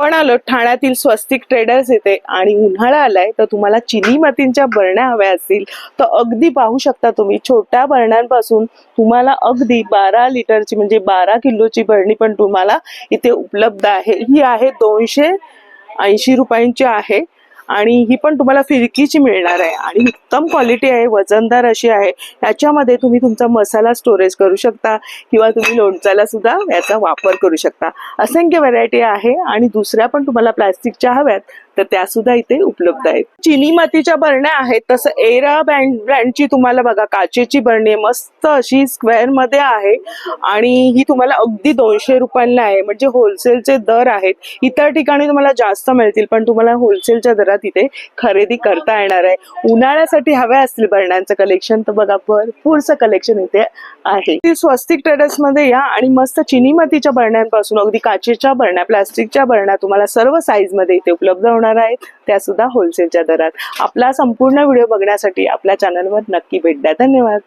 आपण आलो ठाण्यातील स्वस्तिक ट्रेडर्स येथे आणि उन्हाळा आलाय तर तुम्हाला चिनी मातीच्या बरण्या हव्या असतील तर अगदी पाहू शकता तुम्ही छोट्या बरण्यांपासून तुम्हाला अगदी 12 लिटरची म्हणजे 12 किलोची बरणी पण तुम्हाला इथे उपलब्ध आहे। ही आहे 280 रुपयांची आहे आणि ही पण तुम्हाला फिरकीची मिळणार आहे आणि उत्तम क्वालिटी आहे, वजनदार अशी आहे। याच्यामध्ये तुम्ही तुमचा मसाला स्टोरेज करू शकता किंवा तुम्ही लोणच्याला सुद्धा याचा वापर करू शकता। असंख्य व्हरायटी आहे आणि दुसऱ्या पण तुम्हाला प्लास्टिकच्या हव्यात तर त्या सुद्धा इथे उपलब्ध आहेत। चिनी मातीच्या बरण्या आहेत तसं एरा ब्रँडची तुम्हाला बघा काचेची बरणी मस्त अशी स्क्वेअर मध्ये आहे आणि ही तुम्हाला अगदी 200 रुपयांना आहे, म्हणजे होलसेलचे दर आहेत। इतर ठिकाणी तुम्हाला जास्त मिळतील पण तुम्हाला होलसेलच्या दरात इथे खरेदी करता येणार आहे। उन्हाळ्यासाठी हव्या असतील बरण्यांचं कलेक्शन तर बघा भरपूरचं कलेक्शन इथे आहे। स्वस्तिक ट्रेडर्स मध्ये या आणि मस्त चिनी मातीच्या बरण्यांपासून अगदी काचेच्या बरण्या, प्लास्टिकच्या बरण्या तुम्हाला सर्व साईज मध्ये इथे उपलब्ध होणार आहेत, त्या सुद्धा होलसेलच्या दरात। आपला संपूर्ण व्हिडिओ बघण्यासाठी आपल्या चॅनलवर नक्की भेट द्या। धन्यवाद।